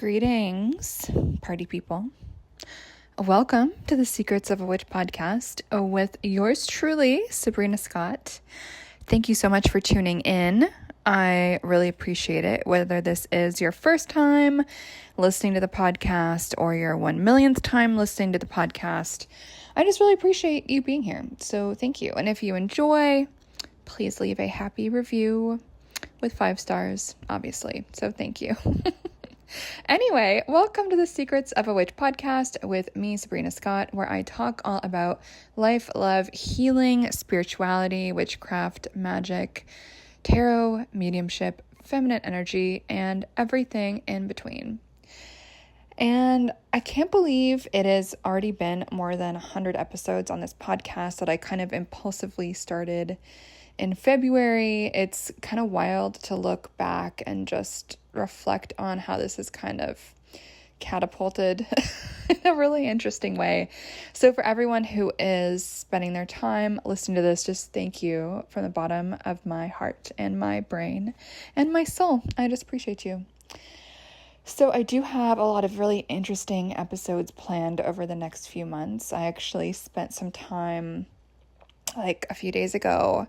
Greetings, party people. Welcome to the Secrets of a Witch podcast with yours truly, Sabrina Scott. Thank you so much for tuning in. I really appreciate it, whether this is your first time listening to the podcast or your 1 millionth time listening to the podcast. I just really appreciate you being here. So thank you. And if you enjoy, please leave a happy review with 5 stars, obviously. So thank you. Anyway, welcome to the Secrets of a Witch podcast with me, Sabrina Scott, where I talk all about life, love, healing, spirituality, witchcraft, magic, tarot, mediumship, feminine energy, and everything in between. And I can't believe it has already been more than 100 episodes on this podcast that I kind of impulsively started in February. It's kind of wild to look back and just reflect on how this is kind of catapulted in a really interesting way. So for everyone who is spending their time listening to this, just thank you from the bottom of my heart and my brain and my soul. I just appreciate you. So I do have a lot of really interesting episodes planned over the next few months. I actually spent some time like a few days ago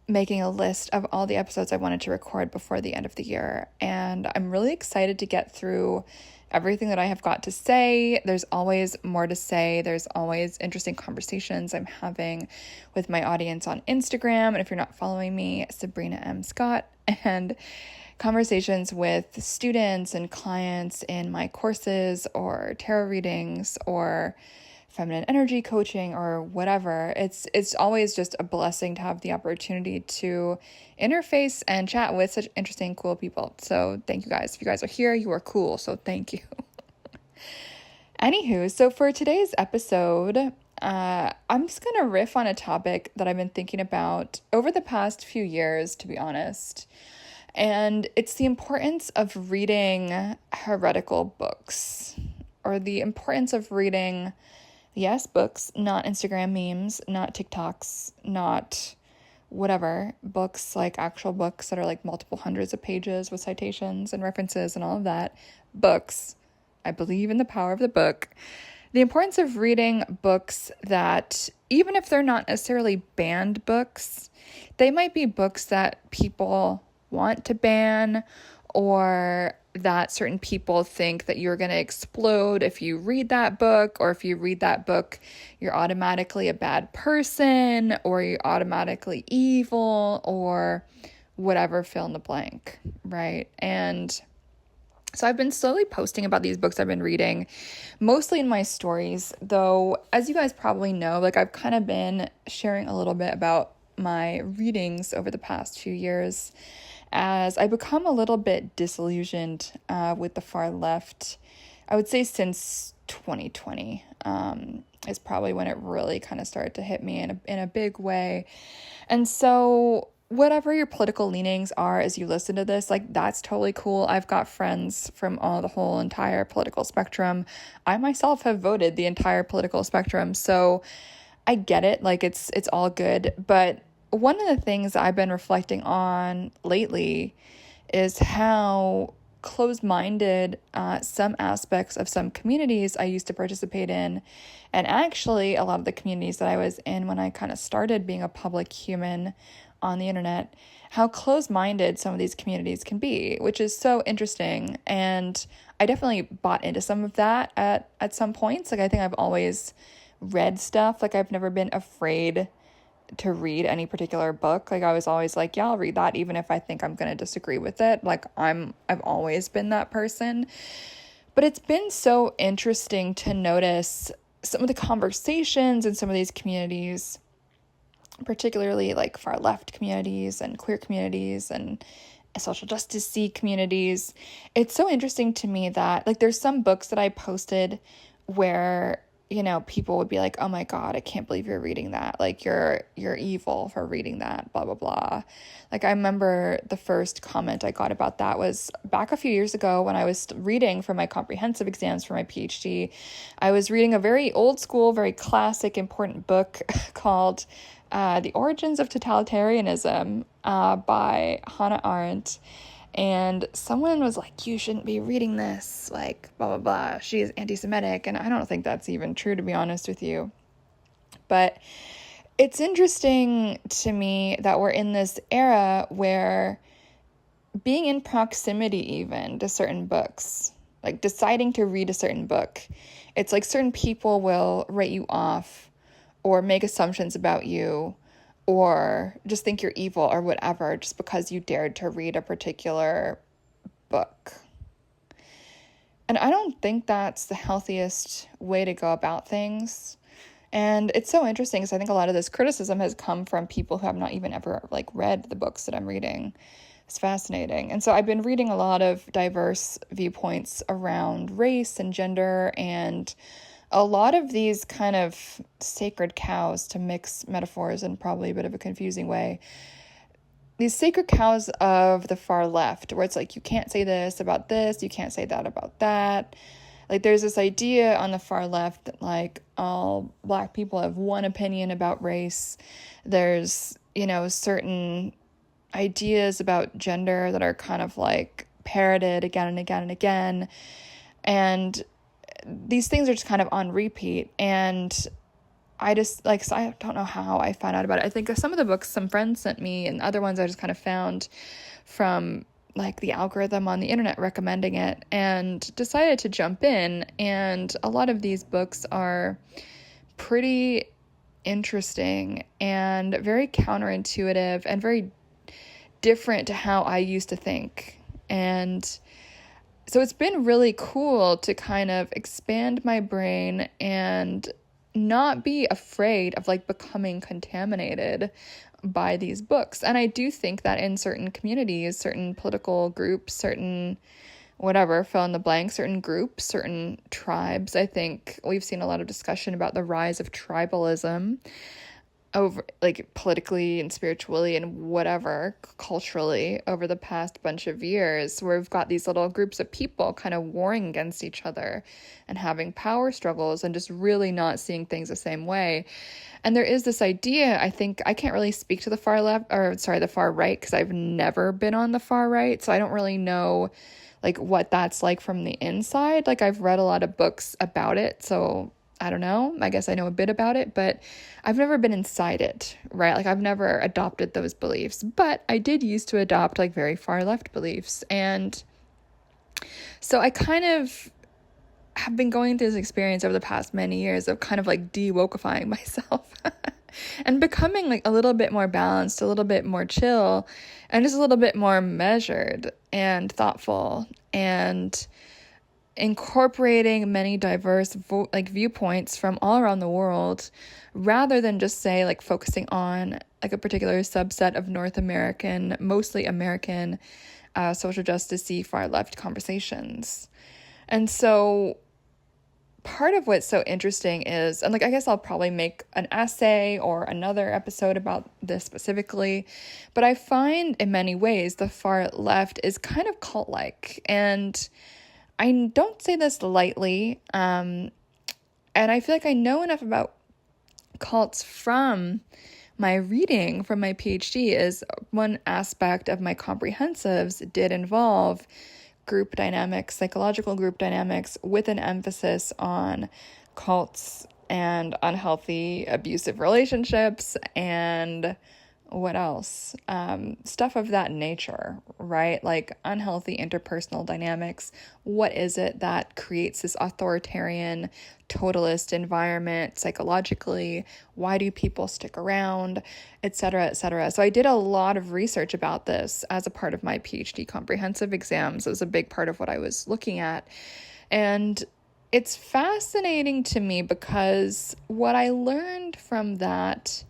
making a list of all the episodes I wanted to record before the end of the year. And I'm really excited to get through everything that I have got to say. There's always more to say. There's always interesting conversations I'm having with my audience on Instagram. And if you're not following me, Sabrina M. Scott, and conversations with students and clients in my courses or tarot readings or feminine energy coaching or whatever. It's always just a blessing to have the opportunity to interface and chat with such interesting, cool people. So thank you guys. If you guys are here, you are cool. So thank you. Anywho, so for today's episode, I'm just going to riff on a topic that I've been thinking about over the past few years, to be honest. And it's the importance of reading heretical books, or the importance of reading books, not Instagram memes, not TikToks, not whatever, books, like actual books that are like multiple hundreds of pages with citations and references and all of that. Books. I believe in the power of the book. The importance of reading books that, even if they're not necessarily banned books, they might be books that people want to ban, or that certain people think that you're going to explode if you read that book, or if you read that book, you're automatically a bad person, or you're automatically evil, or whatever, fill in the blank, right? And so I've been slowly posting about these books I've been reading, mostly in my stories, though, as you guys probably know, like I've kind of been sharing a little bit about my readings over the past few years, as I become a little bit disillusioned with the far left. I would say since 2020 is probably when it really kind of started to hit me in a big way. And so whatever your political leanings are as you listen to this, like that's totally cool. I've got friends from the whole entire political spectrum. I myself have voted the entire political spectrum, so I get it. Like it's all good. But one of the things I've been reflecting on lately is how closed-minded some aspects of some communities I used to participate in, and actually a lot of the communities that I was in when I kind of started being a public human on the internet, how closed-minded some of these communities can be, which is so interesting. And I definitely bought into some of that at some points. Like I think I've always read stuff. Like I've never been afraid to read any particular book. Like I was always like, yeah, I'll read that even if I think I'm going to disagree with it. Like I've always been that person. But it's been so interesting to notice some of the conversations in some of these communities, particularly like far left communities and queer communities and social justice-y communities. It's so interesting to me that like there's some books that I posted where, you know, people would be like, oh my God, I can't believe you're reading that. Like you're evil for reading that, blah, blah, blah. Like I remember the first comment I got about that was back a few years ago when I was reading for my comprehensive exams for my PhD. I was reading a very old school, very classic, important book called The Origins of Totalitarianism by Hannah Arendt. And someone was like, you shouldn't be reading this, like, blah, blah, blah. She is anti-Semitic. And I don't think that's even true, to be honest with you. But it's interesting to me that we're in this era where being in proximity even to certain books, like deciding to read a certain book, it's like certain people will write you off or make assumptions about you or just think you're evil or whatever just because you dared to read a particular book. And I don't think that's the healthiest way to go about things. And it's so interesting because I think a lot of this criticism has come from people who have not even ever like read the books that I'm reading. It's fascinating. And so I've been reading a lot of diverse viewpoints around race and gender and a lot of these kind of sacred cows, to mix metaphors in probably a bit of a confusing way. These sacred cows of the far left, where it's like, you can't say this about this, you can't say that about that. Like, there's this idea on the far left that, like, all Black people have one opinion about race. There's, certain ideas about gender that are kind of, like, parroted again and again and again. And these things are just kind of on repeat. And I just, so I don't know how I found out about it. I think some of the books some friends sent me and other ones I just kind of found from like the algorithm on the internet recommending it and decided to jump in. And a lot of these books are pretty interesting and very counterintuitive and very different to how I used to think. And so it's been really cool to kind of expand my brain and not be afraid of like becoming contaminated by these books. And I do think that in certain communities, certain political groups, certain whatever, fill in the blank, certain groups, certain tribes, I think we've seen a lot of discussion about the rise of tribalism over like politically and spiritually and whatever culturally over the past bunch of years, where we've got these little groups of people kind of warring against each other and having power struggles and just really not seeing things the same way. And there is this idea, I think, I can't really speak to the far left, or sorry, the far right, because I've never been on the far right, so I don't really know like what that's like from the inside. Like, I've read a lot of books about it, so I don't know, I guess I know a bit about it, but I've never been inside it, right? Like, I've never adopted those beliefs, but I did used to adopt like very far left beliefs. And so I kind of have been going through this experience over the past many years of kind of like de-wokifying myself and becoming like a little bit more balanced, a little bit more chill, and just a little bit more measured and thoughtful, and incorporating many diverse viewpoints from all around the world, rather than just say like focusing on like a particular subset of North American, mostly American, social justice-y far left conversations. And so part of what's so interesting is, and like I guess I'll probably make an essay or another episode about this specifically, but I find in many ways the far left is kind of cult-like, and I don't say this lightly, and I feel like I know enough about cults from my reading from my PhD. Is one aspect of my comprehensives did involve group dynamics, psychological group dynamics, with an emphasis on cults and unhealthy abusive relationships and what else? Stuff of that nature, right? Like unhealthy interpersonal dynamics. What is it that creates this authoritarian, totalist environment psychologically? Why do people stick around, et cetera, et cetera? So I did a lot of research about this as a part of my PhD comprehensive exams. It was a big part of what I was looking at. And it's fascinating to me because what I learned from that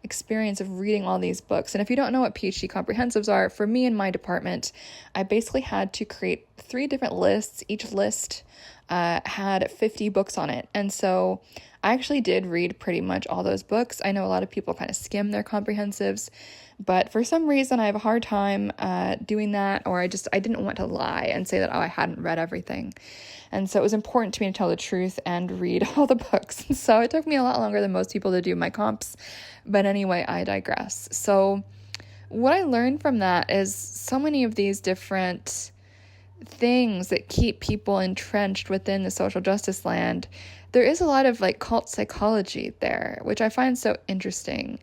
experience of reading all these books. And if you don't know what PhD comprehensives are, for me in my department, I basically had to create 3 different lists. Each list had 50 books on it. And so I actually did read pretty much all those books. I know a lot of people kind of skim their comprehensives, but for some reason I have a hard time doing that, or I didn't want to lie and say that, I hadn't read everything. And so it was important to me to tell the truth and read all the books. So it took me a lot longer than most people to do my comps. But anyway, I digress. So what I learned from that is so many of these different things that keep people entrenched within the social justice land, there is a lot of like cult psychology there, which I find so interesting.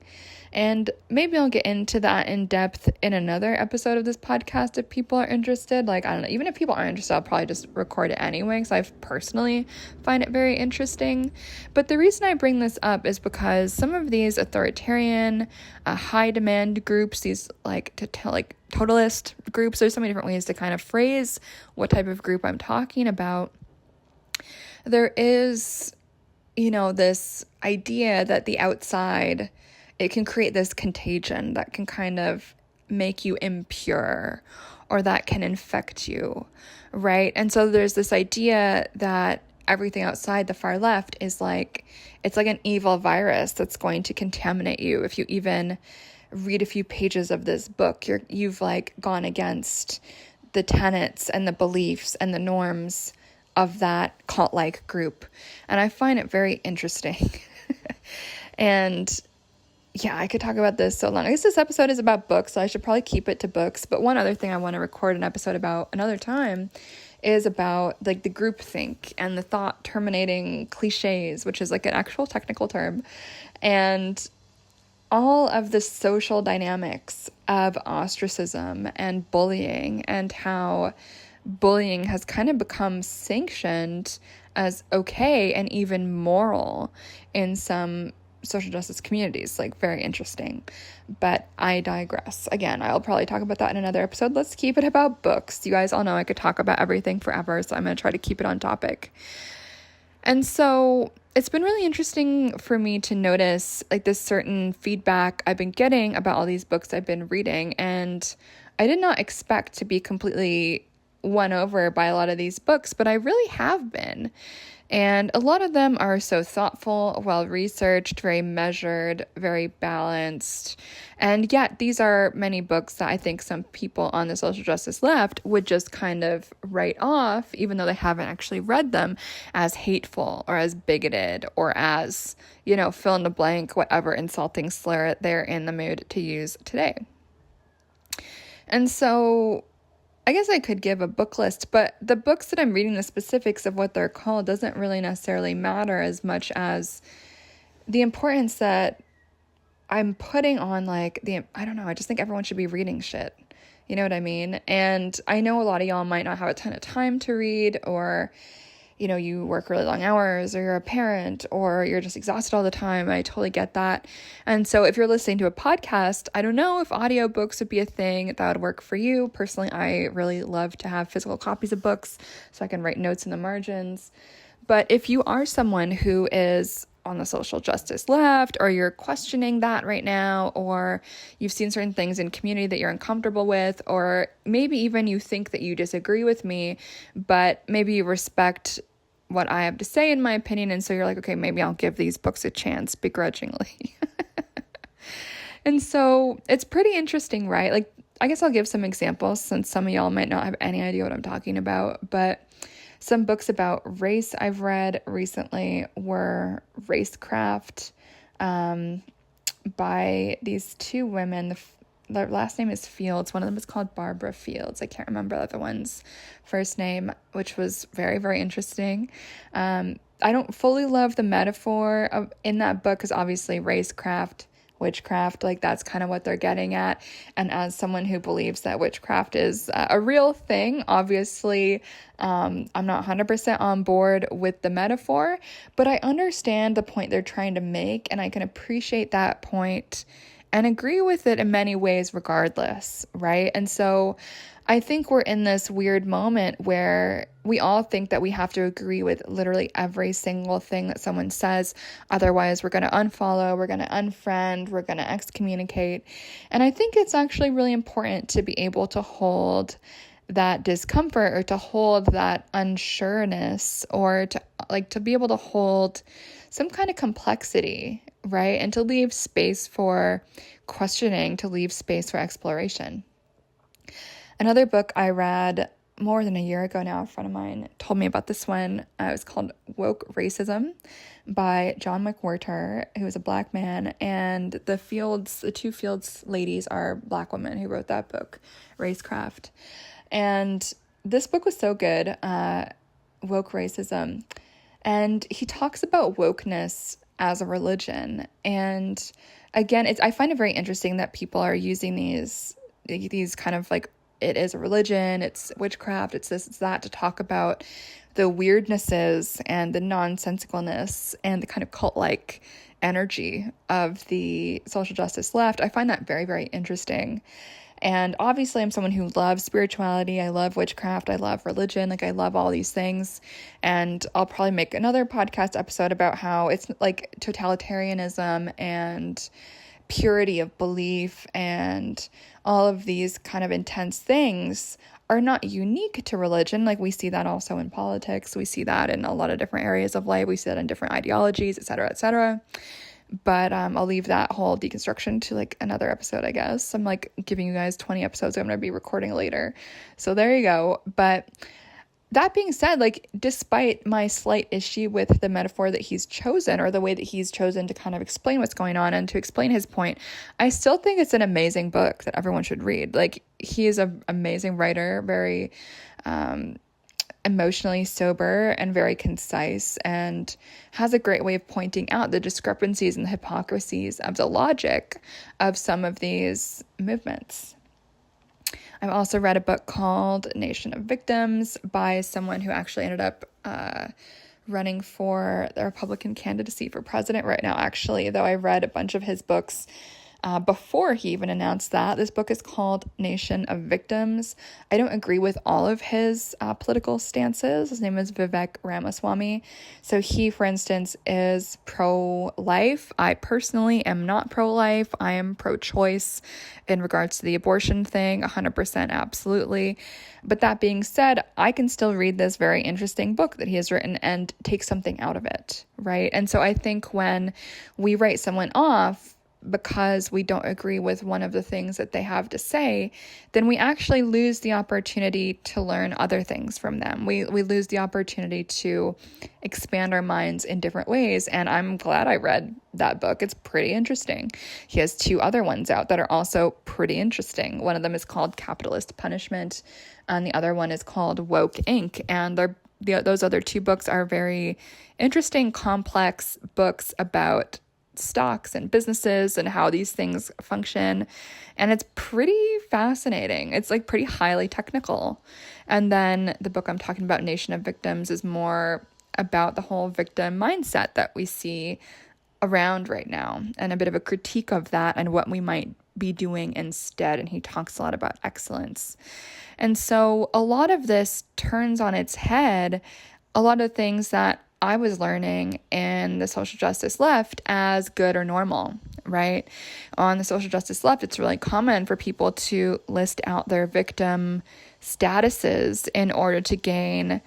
And maybe I'll get into that in depth in another episode of this podcast if people are interested. Like, I don't know, even if people aren't interested, I'll probably just record it anyway, because I personally find it very interesting. But the reason I bring this up is because some of these authoritarian, high demand groups, these like totalist groups, there's so many different ways to kind of phrase what type of group I'm talking about. There is, this idea that the outside, it can create this contagion that can kind of make you impure, or that can infect you, right? And so there's this idea that everything outside the far left is like, it's like an evil virus that's going to contaminate you. If you even read a few pages of this book, you've like gone against the tenets and the beliefs and the norms of that cult-like group. And I find it very interesting. And yeah, I could talk about this so long. I guess this episode is about books, so I should probably keep it to books. But one other thing I want to record an episode about another time is about like the groupthink and the thought terminating cliches, which is like an actual technical term, and all of the social dynamics of ostracism and bullying, and how bullying has kind of become sanctioned as okay and even moral in some social justice communities. Like, very interesting. But I digress. Again, I'll probably talk about that in another episode. Let's keep it about books. You guys all know I could talk about everything forever, so I'm going to try to keep it on topic. And so it's been really interesting for me to notice like this certain feedback I've been getting about all these books I've been reading. And I did not expect to be completely won over by a lot of these books, but I really have been. And a lot of them are so thoughtful, well-researched, very measured, very balanced. And yet these are many books that I think some people on the social justice left would just kind of write off, even though they haven't actually read them, as hateful or as bigoted or as, fill in the blank, whatever insulting slur they're in the mood to use today. And so I guess I could give a book list, but the books that I'm reading, the specifics of what they're called doesn't really necessarily matter as much as the importance that I'm putting on I just think everyone should be reading shit. You know what I mean? And I know a lot of y'all might not have a ton of time to read, or you work really long hours, or you're a parent, or you're just exhausted all the time. I totally get that. And so if you're listening to a podcast, I don't know if audiobooks would be a thing that would work for you. Personally, I really love to have physical copies of books so I can write notes in the margins. But if you are someone who is on the social justice left, or you're questioning that right now, or you've seen certain things in community that you're uncomfortable with, or maybe even you think that you disagree with me, but maybe you respect what I have to say in my opinion, and so you're like, okay, maybe I'll give these books a chance begrudgingly. And so it's pretty interesting, right? Like, I guess I'll give some examples since some of y'all might not have any idea what I'm talking about, but some books about race I've read recently were Racecraft, by these two women. Their last name is Fields. One of them is called Barbara Fields. I can't remember the other one's first name, which was very, very interesting. I don't fully love the metaphor in that book, because obviously racecraft, witchcraft, like that's kind of what they're getting at. And as someone who believes that witchcraft is a real thing, obviously I'm not 100% on board with the metaphor, but I understand the point they're trying to make, and I can appreciate that point and agree with it in many ways regardless, right? And so I think we're in this weird moment where we all think that we have to agree with literally every single thing that someone says. Otherwise, we're going to unfollow, we're going to unfriend, we're going to excommunicate. And I think it's actually really important to be able to hold that discomfort, or to hold that unsureness, or to be able to hold some kind of complexity, right? And to leave space for questioning, to leave space for exploration. Another book I read more than a year ago now, a friend of mine told me about this one. It was called Woke Racism by John McWhorter, who is a Black man, and the two Fields ladies are Black women who wrote that book, Racecraft. And this book was so good, Woke Racism. And he talks about wokeness as a religion. And again, I find it very interesting that people are using these kind of like, it is a religion, it's witchcraft, it's this, it's that, to talk about the weirdnesses and the nonsensicalness and the kind of cult-like energy of the social justice left. I find that very, very interesting. And obviously I'm someone who loves spirituality, I love witchcraft, I love religion, like I love all these things. And I'll probably make another podcast episode about how it's like totalitarianism and purity of belief and all of these kind of intense things are not unique to religion. Like we see that also in politics. We see that in a lot of different areas of life. We see that in different ideologies, et cetera, et cetera. But I'll leave that whole deconstruction to like another episode, I guess. I'm like giving you guys 20 episodes I'm going to be recording later. So there you go. But that being said, like, despite my slight issue with the metaphor that he's chosen or the way that he's chosen to kind of explain what's going on and to explain his point, I still think it's an amazing book that everyone should read. Like, he is an amazing writer, very emotionally sober and very concise, and has a great way of pointing out the discrepancies and the hypocrisies of the logic of some of these movements. I've also read a book called Nation of Victims by someone who actually ended up running for the Republican candidacy for president right now, actually, though I read a bunch of his books before he even announced that. This book is called Nation of Victims. I don't agree with all of his political stances. His name is Vivek Ramaswamy. So he, for instance, is pro-life. I personally am not pro-life. I am pro-choice in regards to the abortion thing, 100% absolutely. But that being said, I can still read this very interesting book that he has written and take something out of it, right? And so I think when we write someone off because we don't agree with one of the things that they have to say, then we actually lose the opportunity to learn other things from them. We lose the opportunity to expand our minds in different ways. And I'm glad I read that book. It's pretty interesting. He has two other ones out that are also pretty interesting. One of them is called Capitalist Punishment, and the other one is called Woke Inc. And those other two books are very interesting, complex books about stocks and businesses and how these things function. And it's pretty fascinating. It's like pretty highly technical. And then the book I'm talking about, Nation of Victims, is more about the whole victim mindset that we see around right now and a bit of a critique of that and what we might be doing instead. And he talks a lot about excellence. And so a lot of this turns on its head a lot of things that I was learning in the social justice left as good or normal, right? On the social justice left, it's really common for people to list out their victim statuses in order to gain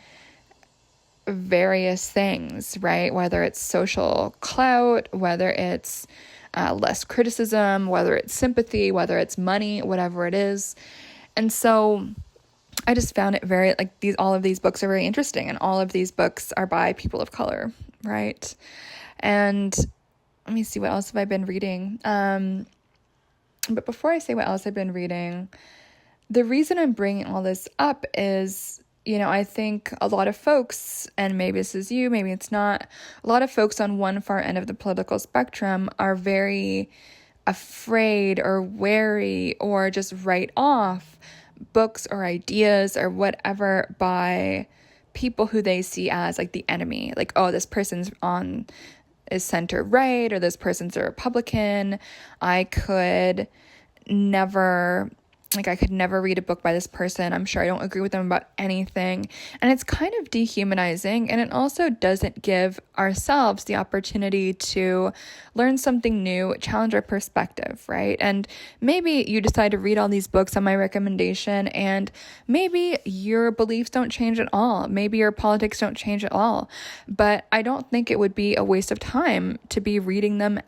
various things, right? Whether it's social clout, whether it's less criticism, whether it's sympathy, whether it's money, whatever it is. And so I just found it very, like, all of these books are very interesting, and all of these books are by people of color, right? And let me see, what else have I been reading? But before I say what else I've been reading, the reason I'm bringing all this up is, I think a lot of folks, and maybe this is you, maybe it's not, a lot of folks on one far end of the political spectrum are very afraid or wary or just write off books or ideas or whatever by people who they see as like the enemy. Like, oh, this person's is center right, or this person's a Republican. I could never read a book by this person. I'm sure I don't agree with them about anything. And it's kind of dehumanizing. And it also doesn't give ourselves the opportunity to learn something new, challenge our perspective, right? And maybe you decide to read all these books on my recommendation, and maybe your beliefs don't change at all. Maybe your politics don't change at all. But I don't think it would be a waste of time to be reading them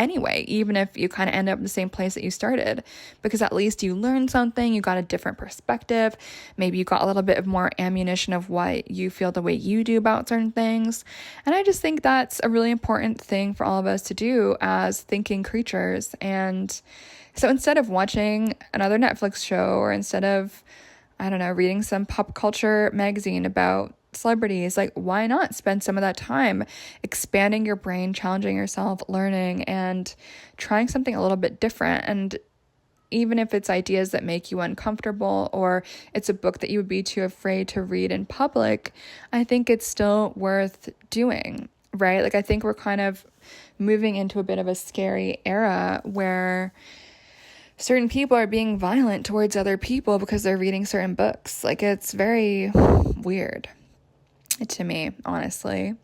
anyway, even if you kind of end up in the same place that you started, because at least you learned something, you got a different perspective, maybe you got a little bit of more ammunition of why you feel the way you do about certain things. And I just think that's a really important thing for all of us to do as thinking creatures. And so instead of watching another Netflix show, or instead of, I don't know, reading some pop culture magazine about celebrities, like, why not spend some of that time expanding your brain, challenging yourself, learning, and trying something a little bit different? And even if it's ideas that make you uncomfortable, or it's a book that you would be too afraid to read in public, I think it's still worth doing, right? Like, I think we're kind of moving into a bit of a scary era where certain people are being violent towards other people because they're reading certain books. Like, it's very weird to me, honestly.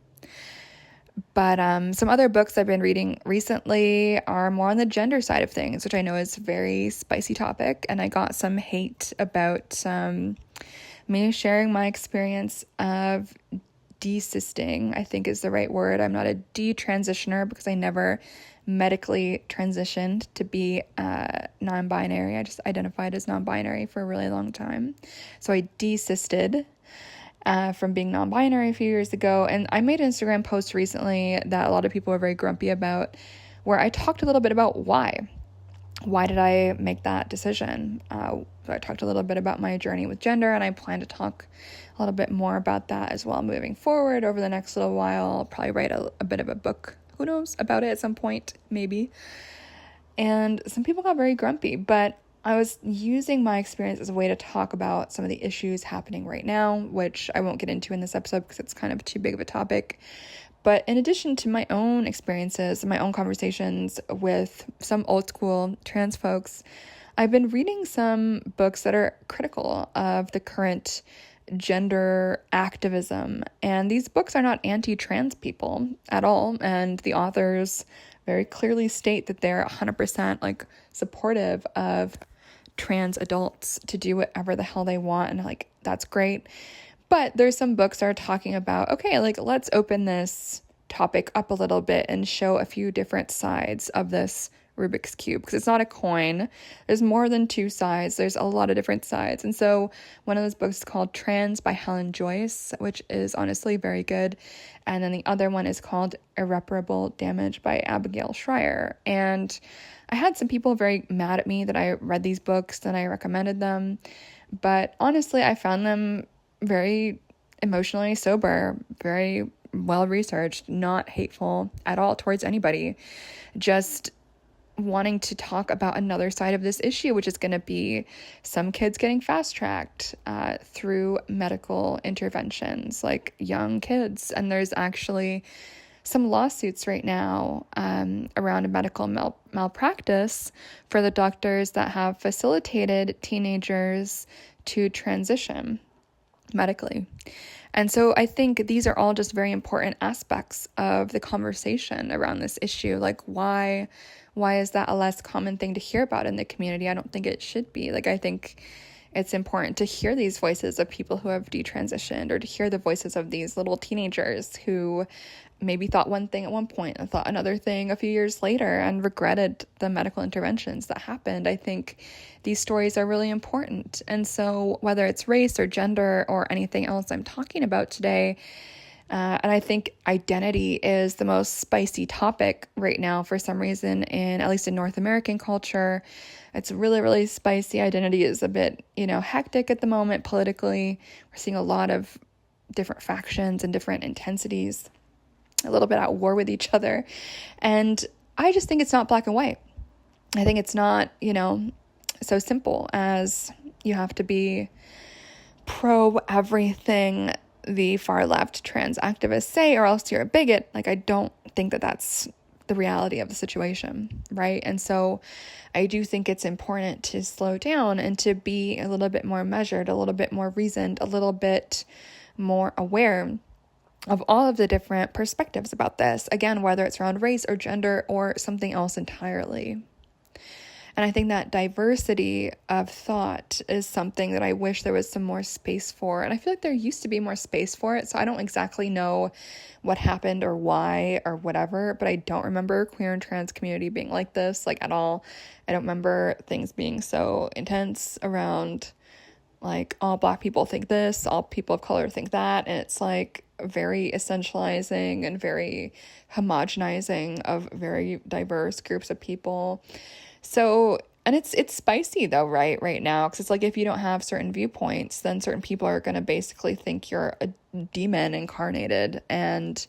But some other books I've been reading recently are more on the gender side of things, which I know is a very spicy topic. And I got some hate about me sharing my experience of desisting, I think is the right word. I'm not a detransitioner because I never medically transitioned to be non-binary. I just identified as non-binary for a really long time. So I desisted from being non-binary a few years ago. And I made an Instagram post recently that a lot of people were very grumpy about, where I talked a little bit about why. Why did I make that decision? So I talked a little bit about my journey with gender, and I plan to talk a little bit more about that as well moving forward over the next little while. I'll probably write a bit of a book, who knows, about it at some point, maybe. And some people got very grumpy, but I was using my experience as a way to talk about some of the issues happening right now, which I won't get into in this episode because it's kind of too big of a topic. But in addition to my own experiences and my own conversations with some old school trans folks, I've been reading some books that are critical of the current gender activism. And these books are not anti-trans people at all. And the authors very clearly state that they're 100% like supportive of trans adults to do whatever the hell they want. And like, that's great. But there's some books that are talking about, okay, like, let's open this topic up a little bit and show a few different sides of this Rubik's Cube, because it's not a coin. There's more than two sides. There's a lot of different sides. And so one of those books is called Trans by Helen Joyce, which is honestly very good. And then the other one is called Irreparable Damage by Abigail Schreier. And I had some people very mad at me that I read these books and I recommended them. But honestly, I found them very emotionally sober, very well-researched, not hateful at all towards anybody, just wanting to talk about another side of this issue, which is going to be some kids getting fast-tracked through medical interventions, like young kids. And there's actually some lawsuits right now around a medical malpractice for the doctors that have facilitated teenagers to transition medically. And so I think these are all just very important aspects of the conversation around this issue. Like, why is that a less common thing to hear about in the community? I don't think it should be. Like, I think it's important to hear these voices of people who have detransitioned, or to hear the voices of these little teenagers who maybe thought one thing at one point and thought another thing a few years later and regretted the medical interventions that happened. I think these stories are really important. And so whether it's race or gender or anything else I'm talking about today, and I think identity is the most spicy topic right now for some reason, at least in North American culture. It's really, really spicy. Identity is a bit, hectic at the moment politically. We're seeing a lot of different factions and different intensities, a little bit at war with each other. And I just think it's not black and white. I think it's not, so simple as you have to be pro everything the far left trans activists say, or else you're a bigot. Like, I don't think that that's the reality of the situation, right? And so I do think it's important to slow down and to be a little bit more measured, a little bit more reasoned, a little bit more aware of all of the different perspectives about this. Again, whether it's around race or gender or something else entirely. And I think that diversity of thought is something that I wish there was some more space for. And I feel like there used to be more space for it. So I don't exactly know what happened or why or whatever, but I don't remember queer and trans community being like this, like at all. I don't remember things being so intense around like all Black people think this, all people of color think that. And it's like very essentializing and very homogenizing of very diverse groups of people. So, and it's spicy though, right now, because it's like if you don't have certain viewpoints, then certain people are going to basically think you're a demon incarnated. And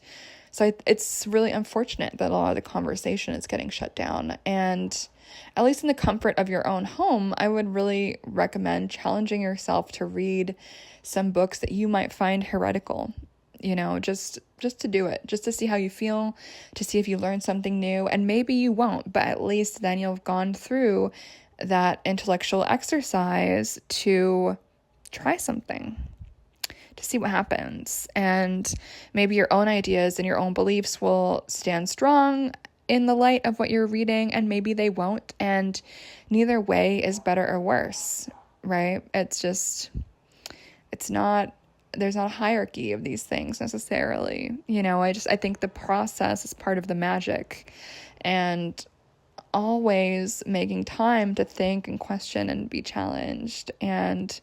so it's really unfortunate that a lot of the conversation is getting shut down. And at least in the comfort of your own home, I would really recommend challenging yourself to read some books that you might find heretical. Just to do it, just to see how you feel, to see if you learn something new. And maybe you won't, but at least then you'll have gone through that intellectual exercise to try something, to see what happens. And maybe your own ideas and your own beliefs will stand strong in the light of what you're reading, and maybe they won't. And neither way is better or worse, right? There's not a hierarchy of these things necessarily. I think the process is part of the magic, and always making time to think and question and be challenged, and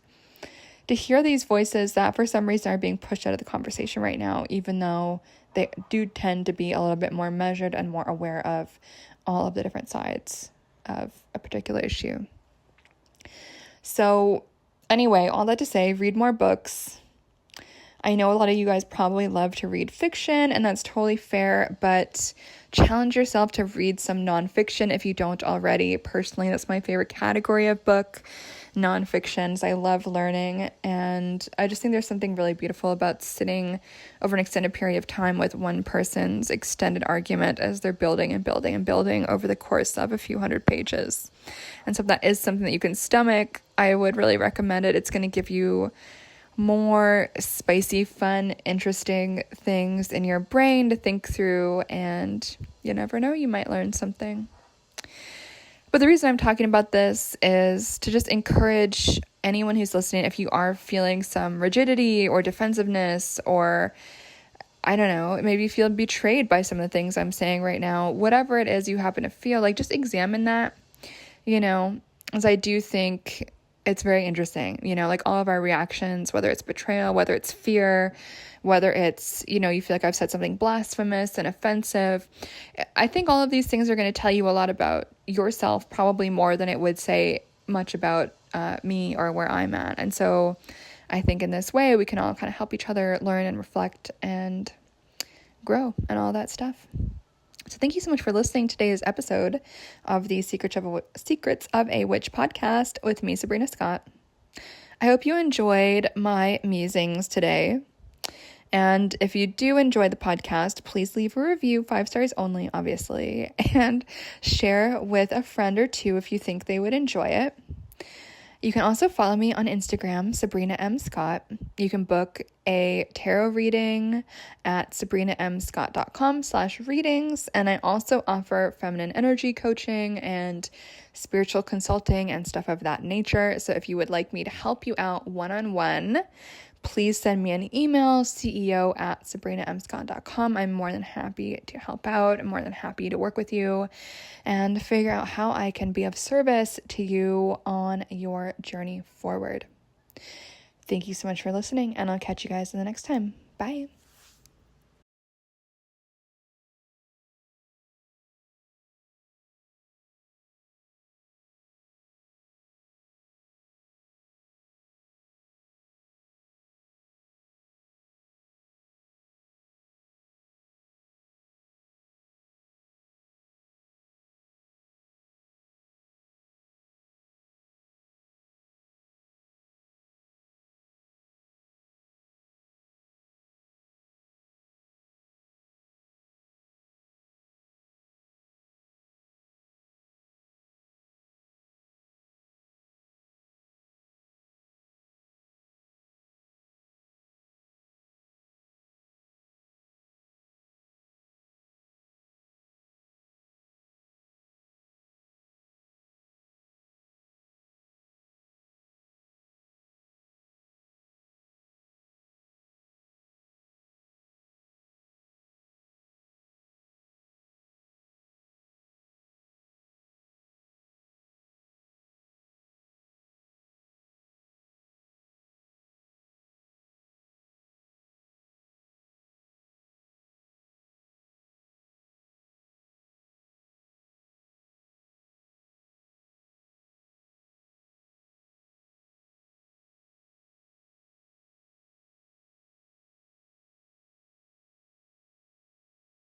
to hear these voices that for some reason are being pushed out of the conversation right now, even though they do tend to be a little bit more measured and more aware of all of the different sides of a particular issue. So anyway, all that to say, read more books. I know a lot of you guys probably love to read fiction, and that's totally fair, but challenge yourself to read some nonfiction if you don't already. Personally, that's my favorite category of book, nonfictions. I love learning, and I just think there's something really beautiful about sitting over an extended period of time with one person's extended argument as they're building and building and building over the course of a few hundred pages. And so if that is something that you can stomach, I would really recommend it. It's going to give you more spicy, fun, interesting things in your brain to think through, and you never know, you might learn something. But the reason I'm talking about this is to just encourage anyone who's listening, if you are feeling some rigidity or defensiveness, or I don't know, maybe you feel betrayed by some of the things I'm saying right now, whatever it is you happen to feel, like just examine that, as I do think it's very interesting, like all of our reactions, whether it's betrayal, whether it's fear, whether it's, you feel like I've said something blasphemous and offensive. I think all of these things are going to tell you a lot about yourself, probably more than it would say much about me or where I'm at. And so I think in this way, we can all kind of help each other learn and reflect and grow and all that stuff. So thank you so much for listening to today's episode of the Secrets of a Witch podcast with me, Sabrina Scott. I hope you enjoyed my musings today. And if you do enjoy the podcast, please leave a review, 5 stars only, obviously, and share with a friend or two if you think they would enjoy it. You can also follow me on Instagram, Sabrina M. Scott. You can book a tarot reading at sabrinamscott.com/readings. And I also offer feminine energy coaching and spiritual consulting and stuff of that nature. So if you would like me to help you out one-on-one, please send me an email, ceo@sabrinamscott.com. I'm more than happy to help out. I'm more than happy to work with you and figure out how I can be of service to you on your journey forward. Thank you so much for listening, and I'll catch you guys in the next time. Bye.